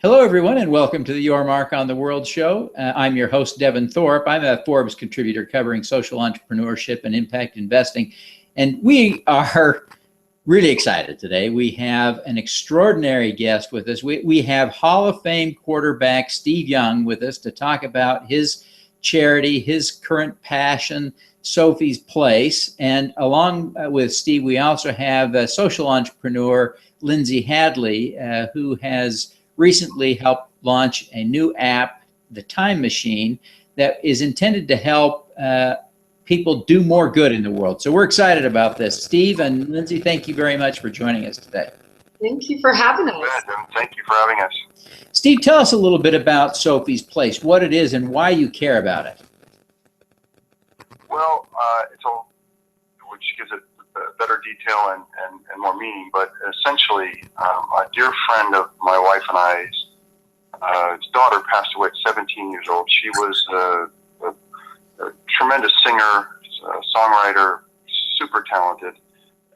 Hello, everyone, and welcome to the Your Mark on the World show. I'm your host, Devin Thorpe. I'm a Forbes contributor covering social entrepreneurship and impact investing. And we are really excited today. We have an extraordinary guest with us. We have Hall of Fame quarterback Steve Young with us to talk about his charity, his current passion, Sophie's Place. And along with Steve, we also have social entrepreneur Lindsay Hadley, who has recently helped launch a new app, The Time Machine, that is intended to help people do more good in the world. So we're excited about this. Steve and Lindsay, thank you very much for joining us today. Thank you for having us. Thank you for having us. Steve, tell us a little bit about Sophie's Place, what it is and why you care about it. Well, which gives it better detail and more meaning, but essentially a dear friend of my wife and I's daughter passed away at 17 years old. She was a tremendous singer, songwriter, super talented,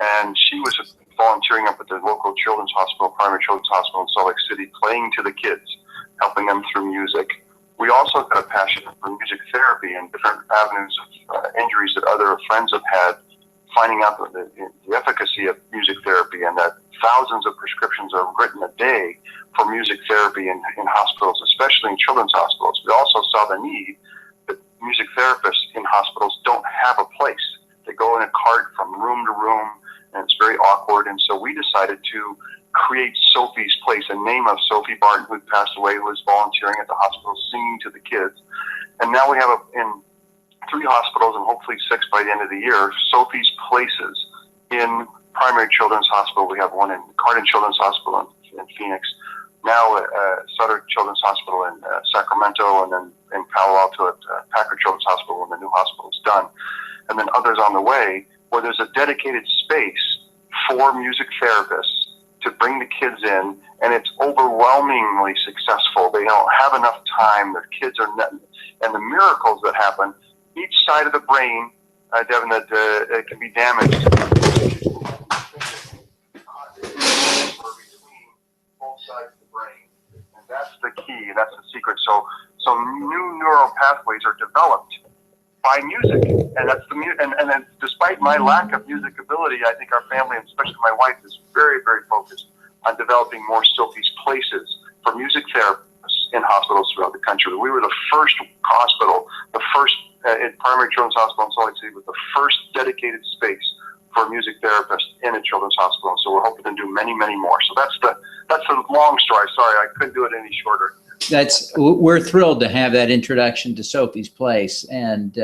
and she was volunteering up at the local children's hospital, primary children's hospital in Salt Lake City, playing to the kids, helping them through music. We also got a passion for music therapy and different avenues of injuries that other friends have had, finding out the efficacy of music therapy, and that thousands of prescriptions are written a day for music therapy in hospitals, especially in children's hospitals. We also saw the need that music therapists in hospitals don't have a place. They go in a cart from room to room, and it's very awkward. And so we decided to create Sophie's Place, a name of Sophie Barton, who passed away, who was volunteering at the hospital singing to the kids. And now we have in 3 hospitals, and hopefully 6 by the end of the year, Sophie's Places in primary children's hospital. We have one in Cardin Children's Hospital in Phoenix, now Sutter Children's Hospital in Sacramento, and then in Palo Alto at Packard Children's Hospital when the new hospital is done, and then others on the way, where there's a dedicated space for music therapists to bring the kids in, and it's overwhelmingly successful. They don't have enough time. The kids are not, and the miracles that happen, each side of the brain, Devin, that it can be damaged between both sides of the brain, and that's the key. That's the secret. So new neural pathways are developed by music, and that's and then despite my lack of music ability, I think our family, and especially my wife, is very, very focused on developing more Sophie's Places for music therapists in hospitals throughout the country. We were the first hospital, the first primary children's hospital in Salt Lake City, with the first dedicated space for music therapists in a children's hospital. So we're hoping to do many, many more. So that's the long story. Sorry, I couldn't do it any shorter. We're thrilled to have that introduction to Sophie's Place, and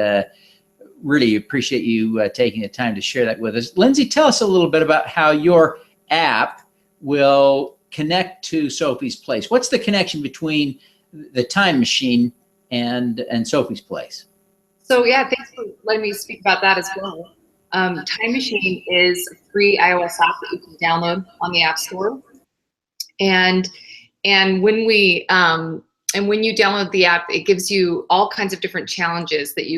really appreciate you taking the time to share that with us. Lindsay, tell us a little bit about how your app will connect to Sophie's Place. What's the connection between the Time Machine and Sophie's Place? So yeah, thanks for letting me speak about that as well. Time Machine is a free iOS app that you can download on the App Store, and when we and when you download the app, it gives you all kinds of different challenges that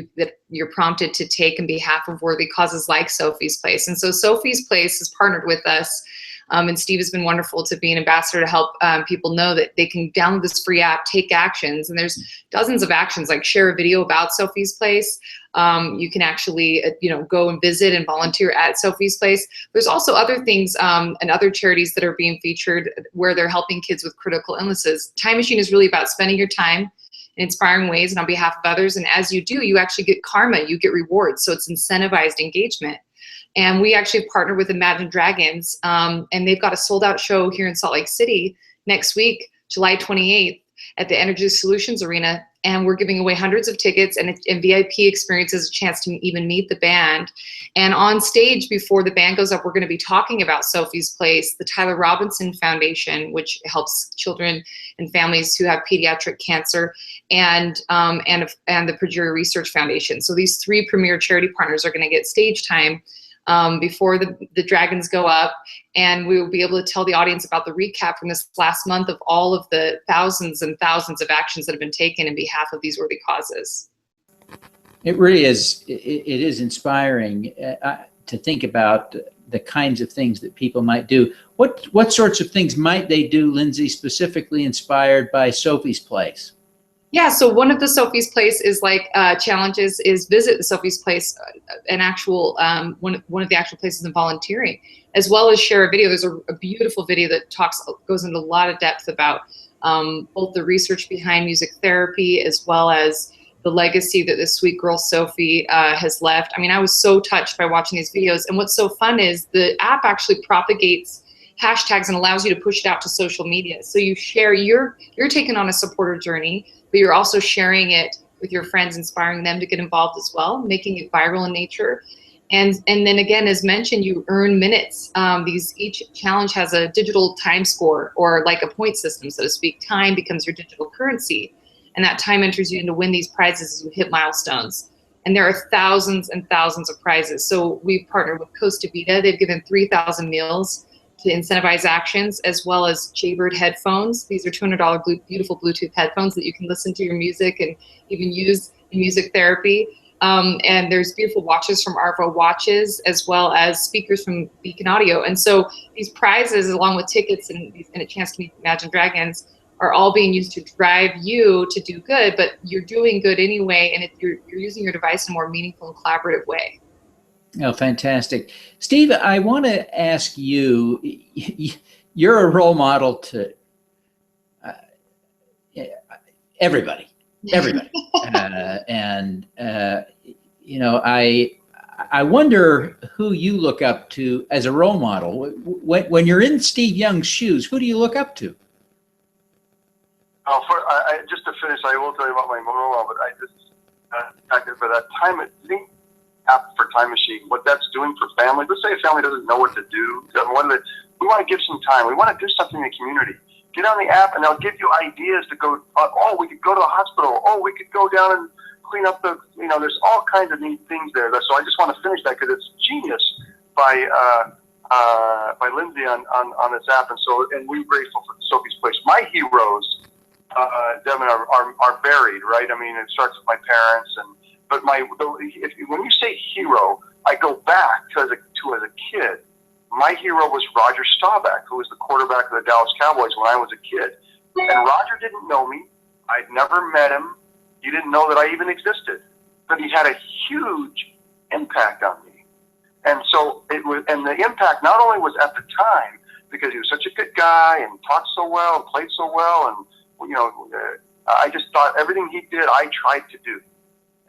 you're prompted to take in behalf of worthy causes like Sophie's Place. And so Sophie's Place has partnered with us, and Steve has been wonderful to be an ambassador to help people know that they can download this free app, take actions, and there's dozens of actions, like share a video about Sophie's Place. You can actually, go and visit and volunteer at Sophie's Place. There's also other things and other charities that are being featured where they're helping kids with critical illnesses. Time Machine is really about spending your time in inspiring ways and on behalf of others. And as you do, you actually get karma, you get rewards. So it's incentivized engagement. And we actually partnered with Imagine Dragons, and they've got a sold-out show here in Salt Lake City next week, July 28th, at the Energy Solutions Arena. And we're giving away hundreds of tickets and VIP experiences, a chance to even meet the band. And on stage, before the band goes up, we're going to be talking about Sophie's Place, the Tyler Robinson Foundation, which helps children and families who have pediatric cancer, and the Purdue Research Foundation. So these 3 premier charity partners are going to get stage time before the Dragons go up, and we will be able to tell the audience about the recap from this last month of all of the thousands and thousands of actions that have been taken in behalf of these worthy causes. It really is. It is inspiring to think about the kinds of things that people might do. What sorts of things might they do, Lindsay, specifically inspired by Sophie's Place? Yeah, so one of the Sophie's Place is like challenges is visit the Sophie's Place, an actual one of the actual places in volunteering, as well as share a video. There's a beautiful video that goes into a lot of depth about both the research behind music therapy as well as the legacy that this sweet girl Sophie has left. I mean, I was so touched by watching these videos. And what's so fun is the app actually propagates hashtags and allows you to push it out to social media. So you share, you're taking on a supporter journey, but you're also sharing it with your friends, inspiring them to get involved as well, making it viral in nature. And then again, as mentioned, you earn minutes. Each challenge has a digital time score, or like a point system, so to speak. Time becomes your digital currency, and that time enters you in to win these prizes as you hit milestones. And there are thousands and thousands of prizes. So we've partnered with Costa Vida. They've given 3,000 meals to incentivize actions, as well as Jaybird headphones. These are $200 beautiful Bluetooth headphones that you can listen to your music and even use in music therapy. And there's beautiful watches from Arvo Watches, as well as speakers from Beacon Audio. And so these prizes, along with tickets and a chance to meet Imagine Dragons, are all being used to drive you to do good, but you're doing good anyway, and you're using your device in a more meaningful and collaborative way. Oh, fantastic. Steve, I want to ask you, you're a role model to everybody. You know, I wonder who you look up to as a role model. When you're in Steve Young's shoes, who do you look up to? Just to finish, I will tell you about my role model, but I just for that time, app for Time Machine, what that's doing for families. Let's say a family doesn't know what to do. We want to give some time. We want to do something in the community. Get on the app, and they'll give you ideas to go. We could go to the hospital. We could go down and clean up there's all kinds of neat things there. So I just want to finish that because it's genius by Lindsay on this app, and we're grateful for Sophie's Place. My heroes, Devin, are buried, right? I mean, it starts with my parents, but when you say hero, I go back to as a kid. My hero was Roger Staubach, who was the quarterback of the Dallas Cowboys when I was a kid. And Roger didn't know me. I'd never met him. He didn't know that I even existed. But he had a huge impact on me. And so and the impact not only was at the time, because he was such a good guy and talked so well and played so well, and I just thought everything he did, I tried to do.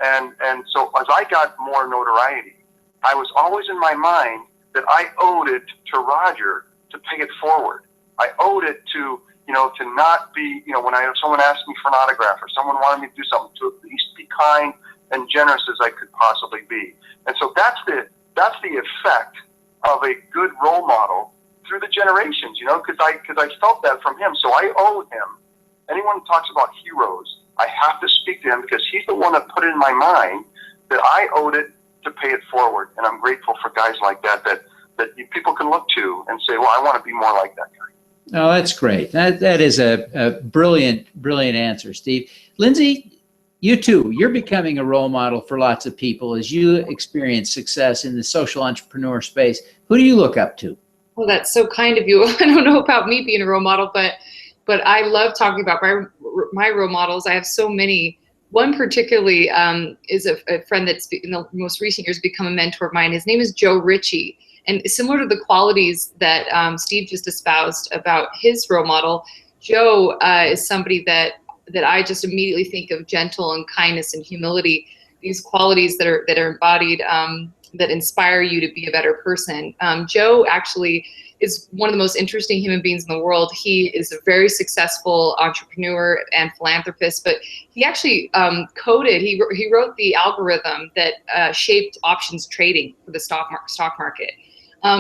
And so as I got more notoriety, I was always in my mind that I owed it to Roger to pay it forward. I owed it to not be, when someone asked me for an autograph or someone wanted me to do something, to at least be kind and generous as I could possibly be. And so that's the effect of a good role model through the generations, because I felt that from him. So I owe him. Anyone who talks about heroes, I have to speak to him because he's the one that put it in my mind that I owed it to pay it forward. And I'm grateful for guys like that people can look to and say, well, I want to be more like that guy. Oh, that's great. That is a brilliant answer, Steve. Lindsay, you too, you're becoming a role model for lots of people as you experience success in the social entrepreneur space. Who do you look up to? Well, that's so kind of you. I don't know about me being a role model, but I love talking about my role models. I have so many. One particularly is a friend that's in the most recent years become a mentor of mine. His name is Joe Ritchie. And similar to the qualities that Steve just espoused about his role model, Joe is somebody that I just immediately think of gentle and kindness and humility, these qualities that are embodied that inspire you to be a better person. Joe actually is one of the most interesting human beings in the world. He is a very successful entrepreneur and philanthropist, but he actually he wrote the algorithm that shaped options trading for the stock market.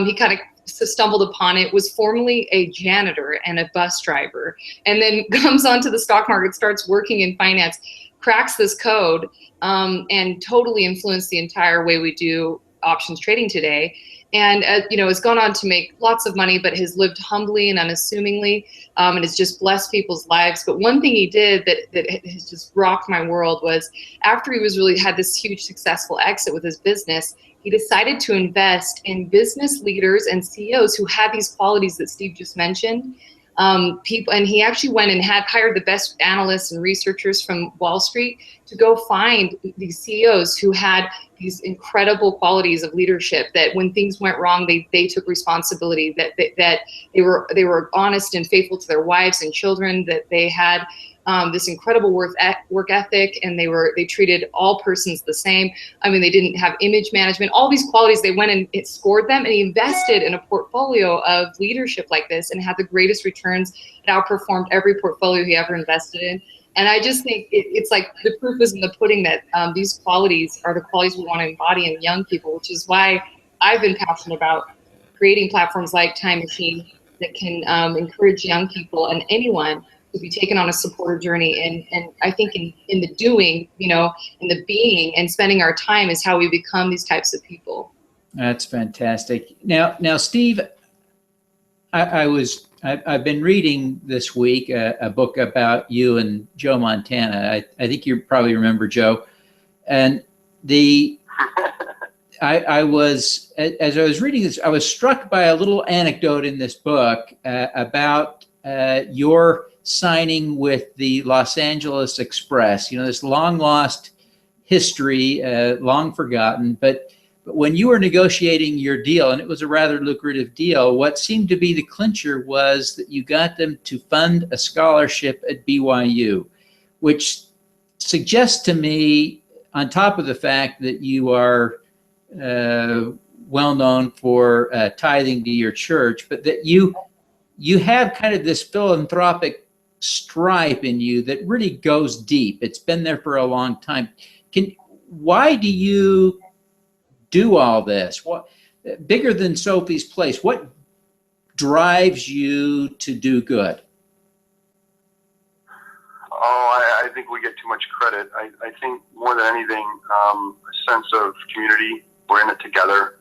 He kind of stumbled upon it, was formerly a janitor and a bus driver, and then comes onto the stock market, starts working in finance, cracks this code, and totally influenced the entire way we do options trading today. And has gone on to make lots of money, but has lived humbly and unassumingly, and has just blessed people's lives. But one thing he did that has just rocked my world was after he was had this huge successful exit with his business, he decided to invest in business leaders and CEOs who had these qualities that Steve just mentioned. And he actually went and hired the best analysts and researchers from Wall Street to go find these CEOs who had these incredible qualities of leadership, that when things went wrong, they took responsibility, that they were honest and faithful to their wives and children, that they had this incredible work ethic, and they treated all persons the same. I mean, they didn't have image management, all these qualities. They went and it scored them, and he invested in a portfolio of leadership like this and had the greatest returns. It outperformed every portfolio he ever invested in. And I just think it's like the proof is in the pudding that these qualities are the qualities we want to embody in young people, which is why I've been passionate about creating platforms like Time Machine that can encourage young people and anyone to be taken on a supporter journey. And I think in the doing, in the being and spending our time is how we become these types of people. That's fantastic. Now, Steve, I've been reading this week a book about you and Joe Montana. I think you probably remember Joe. And I was, as I was reading this, I was struck by a little anecdote in this book about your signing with the Los Angeles Express. This long lost history, long forgotten, but when you were negotiating your deal, and it was a rather lucrative deal, what seemed to be the clincher was that you got them to fund a scholarship at BYU, which suggests to me, on top of the fact that you are well known for tithing to your church, but that you have kind of this philanthropic stripe in you that really goes deep. It's been there for a long time. Why do you do all this? What bigger than Sophie's Place? What drives you to do good? Oh, I think we get too much credit. I think more than anything, a sense of community. We're in it together.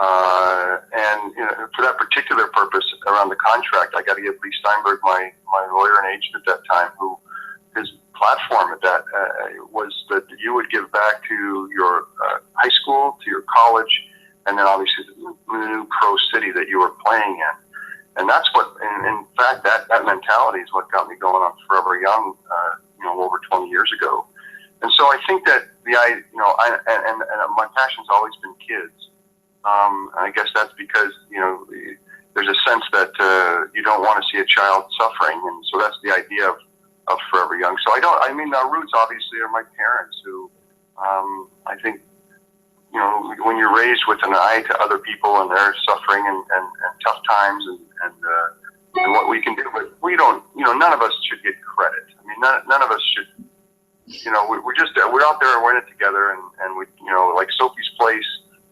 And for that particular purpose around the contract, I got to give Lee Steinberg, my lawyer and agent at that time, who his platform at that was that you would give back to your high school, to your college, and then obviously the new pro city that you were playing in. And that's what, in fact, that mentality is what got me going on Forever Young, over 20 years ago. And so I think that and my passion's always been kids. And I guess that's because, there's a sense that you don't want to see a child suffering. And so that's the idea of Forever Young. So our roots obviously are my parents who, I think, when you're raised with an eye to other people and their suffering and tough times and what we can do, but we don't, none of us should get credit. I mean, none of us should, we're out there and we're in it together and we, like Sophie's Place,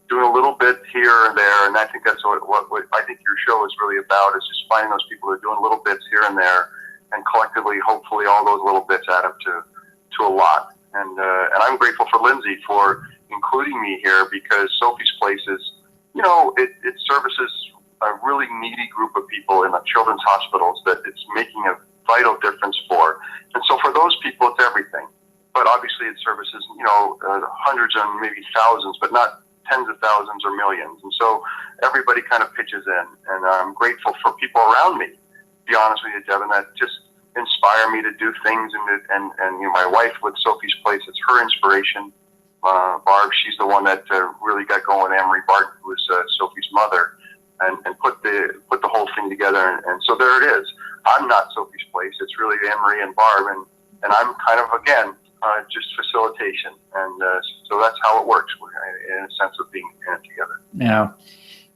doing a little bit here and there. And I think that's what I think your show is really about, is just finding those people that are doing little bits here and there, and collectively, hopefully all those little bits add up to a lot. And I'm grateful for Lindsay for including me here, because Sophie's Place is, it services a really needy group of people in the children's hospitals that it's making a vital difference for. And so for those people, it's everything. But obviously it services, hundreds and maybe thousands, but not tens of thousands or millions. And so everybody kind of pitches in. And I'm grateful for people around me, to be honest with you, Devin, that just inspire me to do things. And my wife with Sophie's Place, it's her inspiration. Barb, she's the one that really got going. Amory Barton, who was Sophie's mother, and put the whole thing together. And so there it is. I'm not Sophie's Place. It's really Amory and Barb, and I'm kind of, again, just facilitation. And so that's how it works. We're in a sense of being in it together. Now,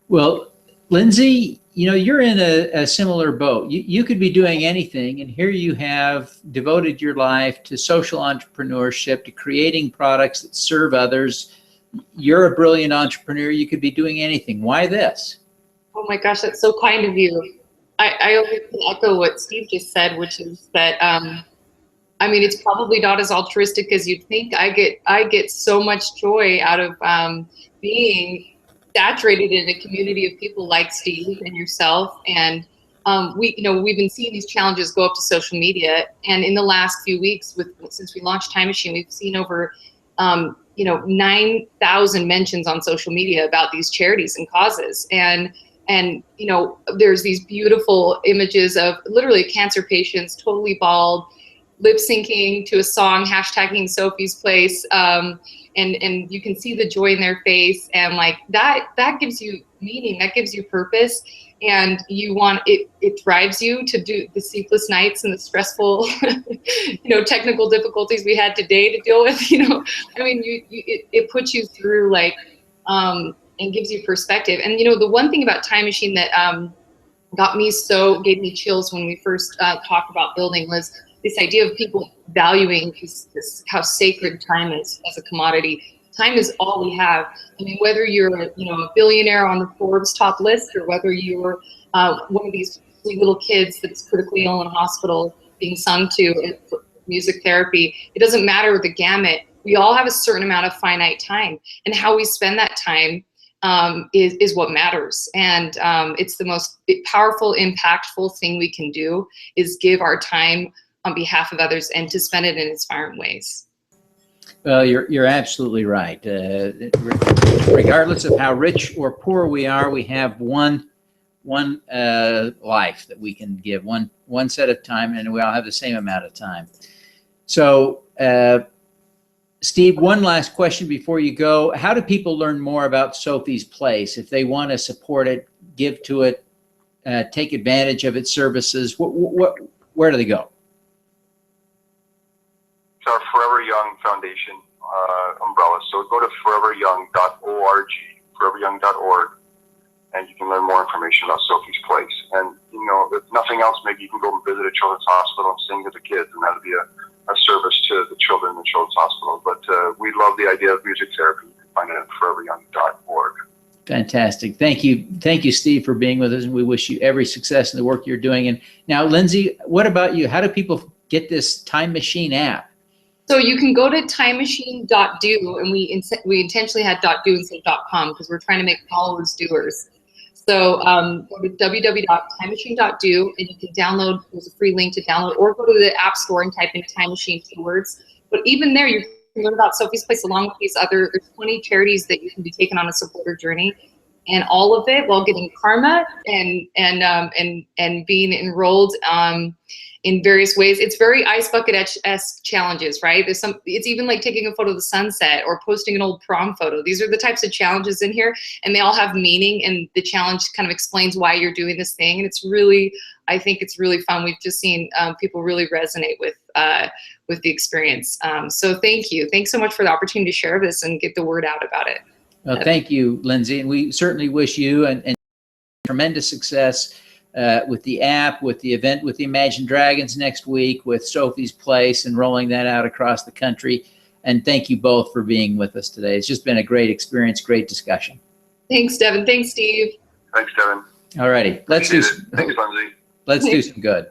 well, Lindsay, you're in a similar boat. You could be doing anything, and here you have devoted your life to social entrepreneurship, to creating products that serve others. You're a brilliant entrepreneur. You could be doing anything. Why this? Oh my gosh, that's so kind of you. I always echo what Steve just said, which is that it's probably not as altruistic as you'd think. I get so much joy out of being saturated in a community of people like Steve and yourself. And we've been seeing these challenges go up to social media. And in the last few weeks, since we launched Time Machine, we've seen over 9,000 mentions on social media about these charities and causes. And there's these beautiful images of literally cancer patients, totally bald, lip syncing to a song, hashtagging Sophie's Place. And you can see the joy in their face, and like that gives you meaning, that gives you purpose, and it drives you to do the sleepless nights and the stressful, technical difficulties we had today to deal with. I mean, it puts you through and gives you perspective. And the one thing about Time Machine that gave me chills when we first talked about building was this idea of people valuing how sacred time is as a commodity. Time is all we have. I mean, whether you're a billionaire on the Forbes top list, or whether you're one of these sweet little kids that's critically ill in a hospital being sung to music therapy, it doesn't matter the gamut. We all have a certain amount of finite time, and how we spend that time is what matters. And it's the most powerful, impactful thing we can do, is give our time on behalf of others and to spend it in inspiring ways. Well, you're absolutely right. Regardless of how rich or poor we are, we have one life that we can give, one set of time, and we all have the same amount of time. So, Steve, one last question before you go. How do people learn more about Sophie's Place if they want to support it, give to it, take advantage of its services? Where do they go? It's our Forever Young Foundation umbrella. So go to foreveryoung.org, foreveryoung.org, and you can learn more information about Sophie's Place. And, if nothing else, maybe you can go and visit a children's hospital and sing to the kids, and that'll be a service to the children in the children's hospital. But we love the idea of music therapy. You can find it at foreveryoung.org. Fantastic. Thank you, Steve, for being with us, and we wish you every success in the work you're doing. And now, Lindsay, what about you? How do people get this Time Machine app? So you can go to timemachine.do, and we intentionally had .do instead of .com because we're trying to make followers doers. So go to www.timemachine.do, and you can download. There's a free link to download, or go to the App Store and type in Time Machine keywords. But even there, you can learn about Sophie's Place along with these there's 20 charities that you can be taken on a supporter journey, and all of it while getting karma and being enrolled in various ways. It's very Ice Bucket-esque challenges, right? It's even like taking a photo of the sunset or posting an old prom photo. These are the types of challenges in here, and they all have meaning, and the challenge kind of explains why you're doing this thing. And I think it's really fun. We've just seen people really resonate with the experience. So thank you. Thanks so much for the opportunity to share this and get the word out about it. Well, thank you, Lindsay. And we certainly wish you and tremendous success with the app, with the event with the Imagine Dragons next week, with Sophie's Place, and rolling that out across the country. And thank you both for being with us today. It's just been a great experience, great discussion. Thanks, Devin. Thanks, Steve. Thanks, Devin. All righty. Thanks, Lindsay. Let's do some good.